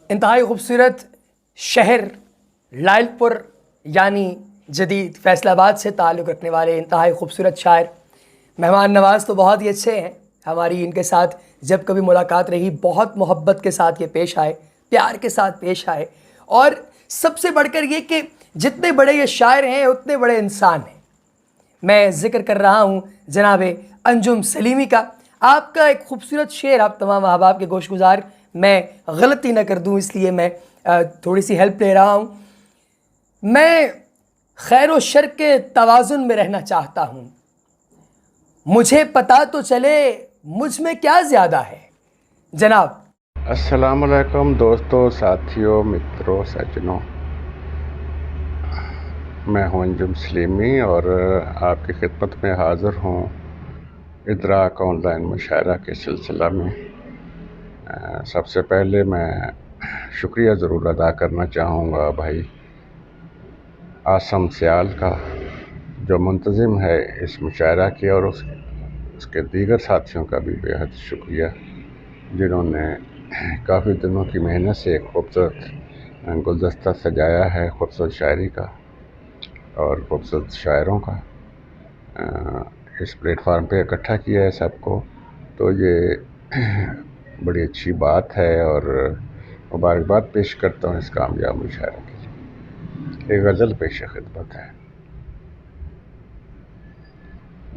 انتہائی خوبصورت شہر لائلپور یعنی جدید فیصل آباد سے تعلق رکھنے والے انتہائی خوبصورت شاعر، مہمان نواز تو بہت ہی اچھے ہیں. ہماری ان کے ساتھ جب کبھی ملاقات رہی بہت محبت کے ساتھ یہ پیش آئے، پیار کے ساتھ پیش آئے، اور سب سے بڑھ کر یہ کہ جتنے بڑے یہ شاعر ہیں اتنے بڑے انسان ہیں. میں ذکر کر رہا ہوں جناب انجم سلیمی کا. آپ کا ایک خوبصورت شعر آپ تمام احباب کے گوش گزار، میں غلطی نہ کر دوں اس لیے میں تھوڑی سی ہیلپ لے رہا ہوں. میں خیر و شر کے توازن میں رہنا چاہتا ہوں، مجھے پتہ تو چلے مجھ میں کیا زیادہ ہے. جناب السلام علیکم دوستوں، ساتھیوں، متروں، سجنوں. میں ہوں انجم سلیمی اور آپ کی خدمت میں حاضر ہوں ادراک آن لائن مشاعرہ کے سلسلہ میں. سب سے پہلے میں شکریہ ضرور ادا کرنا چاہوں گا بھائی عاصم سیال کا، جو منتظم ہے اس مشاعرہ کی، اور اس کے دیگر ساتھیوں کا بھی بے حد شکریہ، جنہوں نے کافی دنوں کی محنت سے ایک خوبصورت گلدستہ سجایا ہے خوبصورت شاعری کا اور خوبصورت شاعروں کا. اس پلیٹ فارم پہ اکٹھا کیا ہے سب کو، تو یہ بڑی اچھی بات ہے اور مبارکباد پیش کرتا ہوں اس کامیاب مشاعرے کے لیے. ایک غزل پیش خدمت ہے.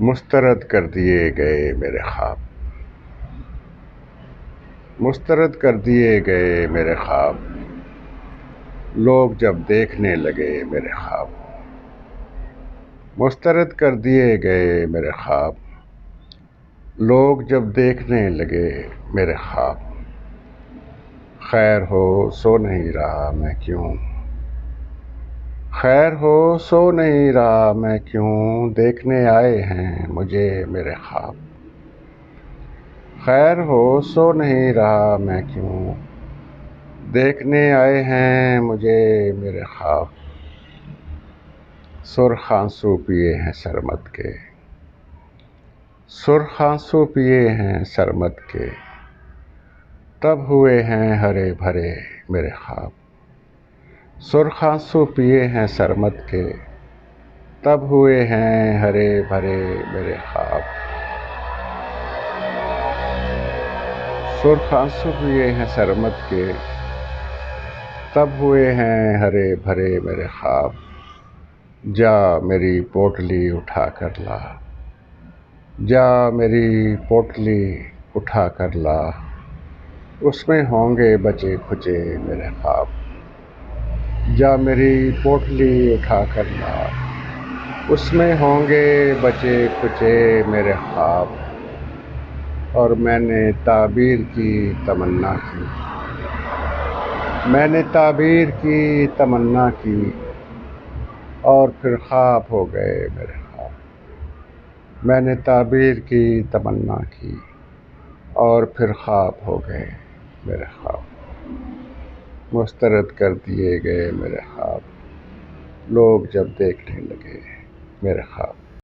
مسترد کر دیے گئے میرے خواب، مسترد کر دیے گئے میرے خواب، لوگ جب دیکھنے لگے میرے خواب. مسترد کر دیے گئے میرے خواب، لوگ جب دیکھنے لگے میرے خواب. خیر ہو سو نہیں رہا میں کیوں، خیر ہو سو نہیں رہا میں کیوں، دیکھنے آئے ہیں مجھے میرے خواب. خیر ہو سو نہیں رہا میں کیوں، دیکھنے آئے ہیں مجھے میرے خواب. سرخ آنسو پیے ہیں سرمد کے، سرخ آنسو پیے ہیں سرمد کے، تب ہوئے ہیں ہرے بھرے میرے خواب. سرخ آنسو پیے ہیں سرمد کے، تب ہوئے ہیں ہرے بھرے میرے خواب. سرخ آنسو پیے ہیں سرمد کے، تب ہوئے ہیں ہرے بھرے میرے خواب. جا میری پوٹلی اٹھا کر لا، جا میری پوٹلی اٹھا کر لا، اس میں ہوں گے بچے کھچے میرے خواب. جا میری پوٹلی اٹھا کر لا، اس میں ہوں گے بچے کھچے میرے خواب. اور میں نے تعبیر کی تمنا کی، میں نے تعبیر کی تمنا کی، اور پھر خواب ہو گئے میرے خواب. میں نے تعبیر کی تمنا کی اور پھر خواب ہو گئے میرے خواب. مسترد کر دیے گئے میرے خواب، لوگ جب دیکھنے لگے میرے خواب.